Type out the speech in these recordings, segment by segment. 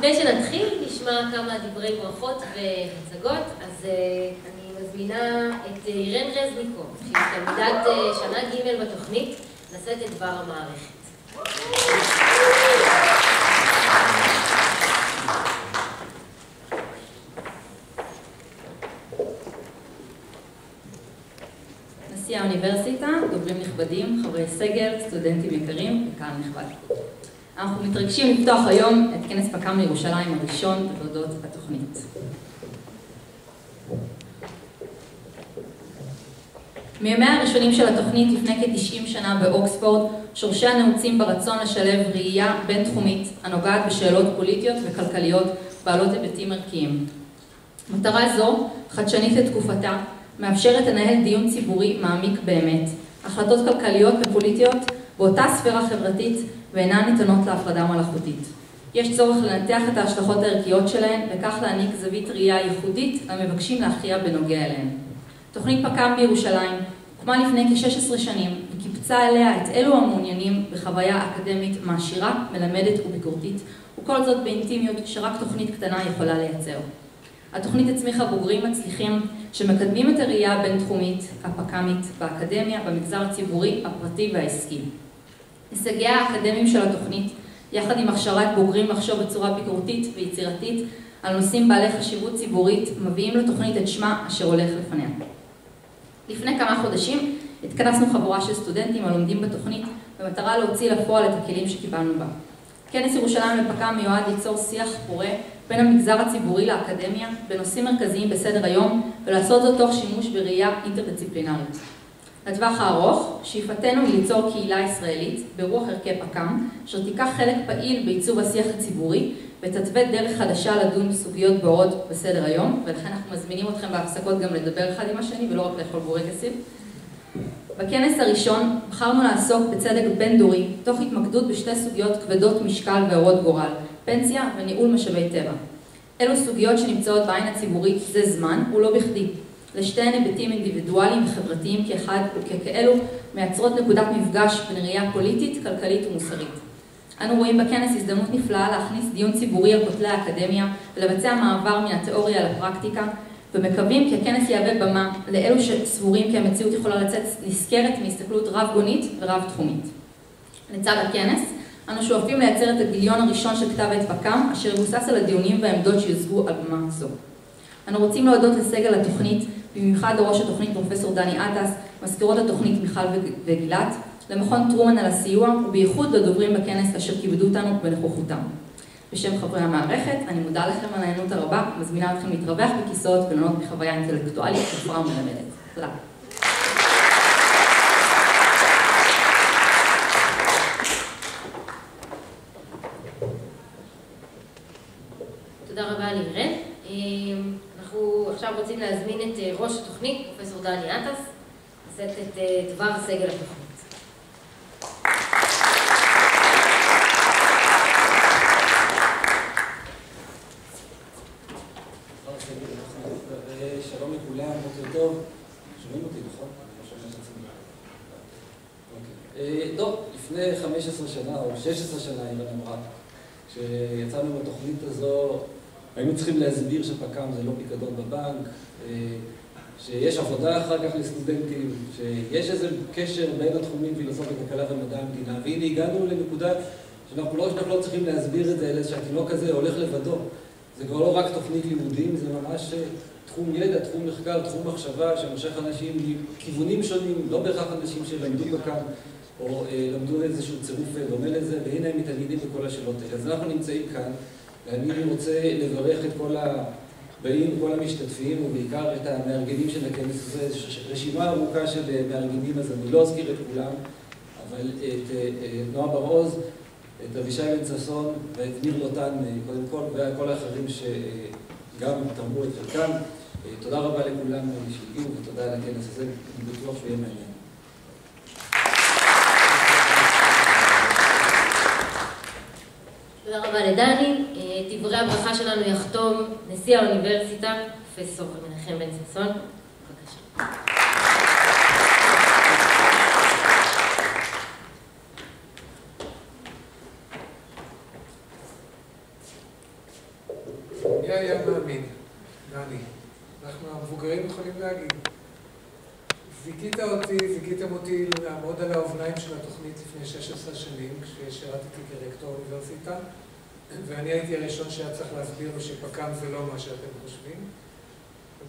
לפני שנתחיל, נשמע כמה דברי ברכות והצגות, אז אני מזמינה את אירן רזניקוב, שהיא תלמידת שנה ג' בתוכנית, לשאת את דבר המערכת. נשיא האוניברסיטה, דוברים נכבדים, חברי סגל, סטודנטים יקרים וקהל נכבד. אנחנו מתרגשים לפתוח היום את כנס פק"מ לירושלים הראשון בתולדות התוכנית. מימיה הראשונים של התוכנית לפני כ-90 שנה באוקספורד, שורשיה נעוצים ברצון לשלב ראייה בינתחומית הנוגעת בשאלות פוליטיות וכלכליות בעלות היבטים ערכיים. מטרה זו, חדשנית לתקופתה, מאפשרת לנהל דיון ציבורי מעמיק באמת. החלטות כלכליות ופוליטיות באותה ספירה חברתית ואינן ניתנות להפרדה מלאכותית. יש צורך לנתח את ההשלכות הערכיות שלהן וכך להעניק זווית ראייה ייחודית למבקשים להכריע בנוגע אליהן. תוכנית פק"מ בירושלים הוקמה לפני כ-16 שנים וקיבצה אליה את אלו המעוניינים בחוויה אקדמית מעשירה, מלמדת וביקורתית, וכל זאת באינטימיות שרק תוכנית קטנה יכולה לייצר. התוכנית הצמיחה בוגרים מצליחים שמקדמים את הראייה הבינתחומית, הפק"מית, באקדמיה, במגזר הציבורי, הפרטי והעסקי. הישגיה האקדמיים של התוכנית, יחד עם הכשרת בוגרים לחשוב בצורה ביקורתית ויצירתית על נושאים בעלי חשיבות ציבורית, מביאים לתוכנית את שמה אשר הולך לפניה. לפני כמה חודשים התכנסנו חבורה של סטודנטים הלומדים בתוכנית במטרה להוציא לפועל את הכלים שקיבלנו בה. כנס ירושלים לפק"מ מיועד ליצור שיח פורה בין המגזר הציבורי לאקדמיה בנושאים מרכזיים בסדר היום ולעשות זאת תוך שימוש בראייה אינטרדיסציפלינרית. לטווח הארוך, שאיפתנו היא ליצור קהילה ישראלית ברוח ערכי פק"מ, אשר תיקח חלק פעיל בעיצוב השיח הציבורי ותתווה דרך חדשה לדון בסוגיות בוערות בסדר היום, ולכן אנחנו מזמינים אתכם בהפסקות גם לדבר אחד עם השני ולא רק לאכול בורקסים. בכנס הראשון בחרנו לעסוק בצדק בין דורי, תוך התמקדות בשתי סוגיות כבדות משקל והרות גורל, פנסיה וניהול משאבי טבע. אלו סוגיות שנמצאות בעין הציבורית זה זמן ולא בכדי. לשתיהן היבטים אינדיבידואליים וחברתיים כאחד וככאלו מייצרות נקודת מפגש בין ראייה פוליטית, כלכלית ומוסרית. אנו רואים בכנס הזדמנות נפלאה להכניס דיון ציבורי על כותלי האקדמיה ולבצע מעבר מן התיאוריה לפרקטיקה, ומקווים כי הכנס יהווה במה לאלו שסבורים כי המציאות יכולה לצאת נזכרת מהסתכלות רב-גונית ורב-תחומית. לצד הכנס, אנו שואפים לייצר את הגיליון הראשון של כתב עת פק"מ, אשר מבוסס על הדיונים והעמדות שיוצגו על במה זו. אנו רוצים להודות לסגל התוכנית, במיוחד לראש התוכנית פרופסור דני עטס, מזכירות התוכנית מיכל וגילת, למכון טרומן על הסיוע, ובייחוד לדוברים בכנס אשר כיבדו אותנו בנוכחותם. בשם חברי המערכת, אני מודה לכם על העיינות הרבה, מזמינה אתכם להתרווח בכיסאות וליהנות מחוויה אינטלקטואלית ספרה ומלמדת. תודה. תודה רבה לירן. אנחנו עכשיו רוצים להזמין את ראש התוכנית, פרופסור דני עטס, לשאת את דבר סגל התוכנית. שלום לכולם, בוקר טוב. שומעים אותי, נכון? טוב, לפני 15 שנה או 16 שנה, אירן אמרה, כשיצאנו בתוכנית הזו, היינו צריכים להסביר שפק"מ זה לא פיקדון בבנק, שיש עבודה אחר כך לסטודנטים, שיש איזה קשר בין התחומים פילוסופיה, כלכלה ומדע המדינה, והנה הגענו לנקודה שאנחנו לא צריכים להסביר את זה, אלא שהתינוק הזה הולך לבדו. זה כבר לא רק תוכנית לימודים, זה ממש תחום ידע, תחום מחקר, תחום מחשבה, שמושך אנשים מכיוונים שונים, לא בהכרח אנשים שלמדו פק"מ, או למדו איזשהו צירוף דומה לזה, והנה הם מתעניינים בכל השאלות האלה. אז אנחנו נמצאים כאן, ואני רוצה לברך את כל הבאים, כל המשתתפים, ובעיקר את המארגנים של הכנס הזה, רשימה ארוכה של מארגנים, אז אני לא אזכיר את כולם, אבל את נועה בר-עוז, את אבישי בן ששון ואת ניר לוטן, קודם כל, וכל האחרים שגם תרמו את חלקם. תודה רבה לכולם שהגיעו, ותודה על הכנס הזה, אני בטוח שהוא יהיה מעניין. תודה רבה לדני. דברי הברכה שלנו יחתום נשיא האוניברסיטה, פרופסור מנחם בן ששון. בבקשה. היה מאמין, דני. אנחנו המבוגרים יכולים להגיד. זיכיתם אותי לעמוד על האובניים של התוכנית לפני 16 שנים, כששירתתי כרקטור אוניברסיטה, ואני הייתי הראשון שהיה צריך להסביר לו שפק"ם זה לא מה שאתם חושבים.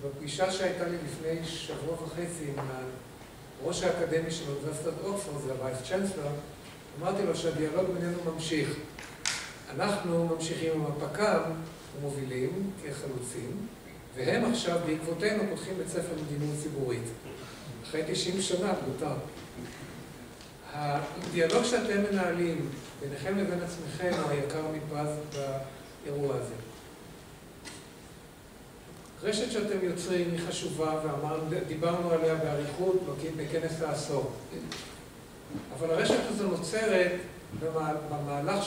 ובפגישה שהייתה לי לפני שבוע וחצי עם ראש האקדמי של אוניברסיטת אוקספורד, זה הווייס צ'אנסלר, אמרתי לו שהדיאלוג בינינו ממשיך. אנחנו ממשיכים עם הפק"ם ומובילים כחלוצים, והם עכשיו בעקבותינו פותחים בית ספר מדיניות ציבורית. אחרי 90 שנה, מותר. הדיאלוג שאתם מנהלים ביניכם לבין עצמכם הוא היקר מפז באירוע הזה. רשת שאתם יוצרים היא חשובה, ודיברנו עליה באריכות בכנס העשור. אבל הרשת הזו נוצרת במהלך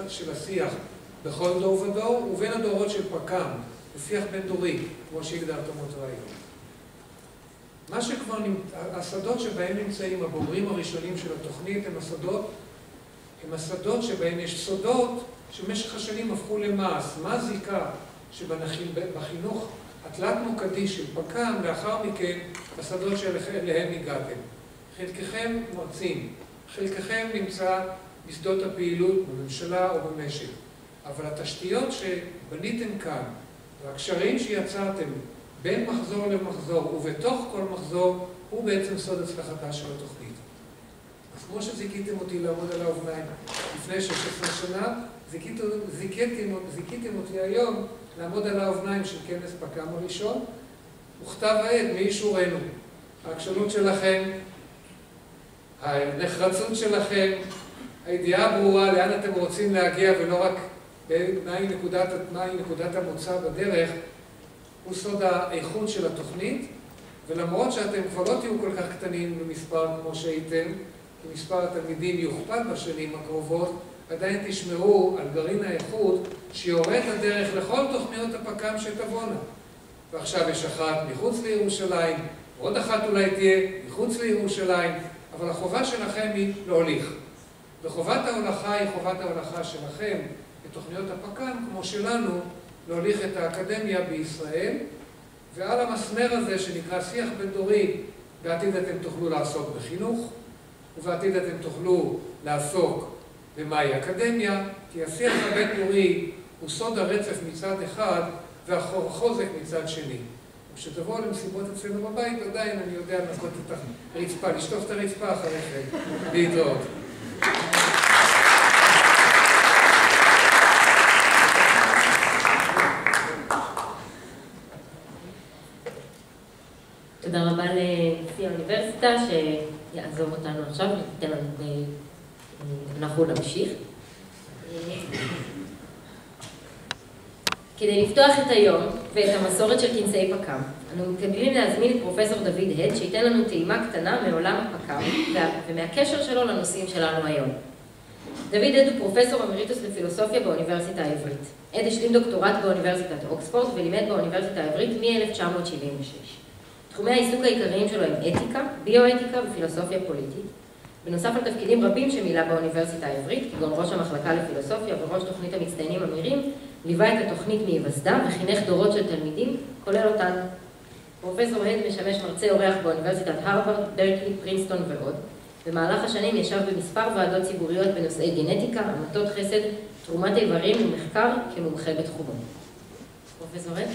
של השיח בכל דור ודור, ובין הדורות של פק"ם, בשיח בין דורי, כמו שהגדרת אותו היום. מה שכבר, השדות שבהם נמצאים הבוגרים הראשונים של התוכנית הם השדות שבהם יש סודות שבמשך השנים הפכו למעש. מה זיקה שבחינוך התלת-מוקדי של פק"ם, לאחר מכן השדות שאליהם הגעתם. חלקכם מרצים, חלקכם נמצא בשדות הפעילות בממשלה או במשק. אבל התשתיות שבניתם כאן, והקשרים שיצרתם בין מחזור למחזור ובתוך כל מחזור, הוא בעצם סוד הצלחתה של התוכנית. אז כמו שזיכיתם אותי לעמוד על האובניים לפני 16 שנה, זיכיתם אותי היום לעמוד על האובניים של כנס פק"ם הראשון, וכתב העת מאישורנו. העקשנות שלכם, הנחרצות שלכם, הידיעה הברורה לאן אתם רוצים להגיע ולא רק מהי נקודת המוצא בדרך, הוא סוד האיכות של התוכנית, ולמרות שאתם כבר לא תהיו כל כך קטנים במספר כמו שהייתם, כי מספר התלמידים יוכפל בשנים הקרובות, עדיין תשמרו על גרעין האיכות שיורה את הדרך לכל תוכניות הפק"ם שתבואנה. ועכשיו יש אחת מחוץ לירושלים, ועוד אחת אולי תהיה מחוץ לירושלים, אבל החובה שלכם היא להוליך. וחובת ההולכה היא חובת ההולכה שלכם בתוכניות הפק"ם, כמו שלנו, להוליך את האקדמיה בישראל, ועל המסמר הזה שנקרא שיח בין דורי, בעתיד אתם תוכלו לעסוק בחינוך, ובעתיד אתם תוכלו לעסוק במהי אקדמיה, כי השיח הבין דורי הוא סוד הרצף מצד אחד, והחוזק מצד שני. כשתבואו למסיבות אצלנו בבית, עדיין אני יודע לנקות את הרצפה, לשטוף את הרצפה אחריכם, להתראות. תודה רבה לנשיא האוניברסיטה שיעזוב אותנו עכשיו, ניתן לנו, אנחנו נמשיך. כדי לפתוח את היום ואת המסורת של כנסי פק"ם, אנו מתכבדים להזמין את פרופסור דוד הד שייתן לנו טעימה קטנה מעולם הפק"ם ומהקשר שלו לנושאים שלנו היום. דוד הד הוא פרופסור אמריטוס לפילוסופיה באוניברסיטה העברית. הד השלים דוקטורט באוניברסיטת אוקספורד ולימד באוניברסיטה העברית מ-1976. תחומי העיסוק העיקריים שלו הם אתיקה, ביואתיקה ופילוסופיה פוליטית. בנוסף על תפקידים רבים שמילא באוניברסיטה העברית, כגון ראש המחלקה לפילוסופיה וראש תוכנית המצטיינים אמירים, ליווה את התוכנית מהיווסדה וחינך דורות של תלמידים, כולל אותנו. פרופסור הד משמש מרצה אורח באוניברסיטת הרווארד, ברקלי, פרינסטון ועוד. במהלך השנים ישב במספר ועדות ציבוריות בנושאי גנטיקה, המתות חסד, תרומת איברים ומחקר כמומחה בתחומו. פרופסור הד?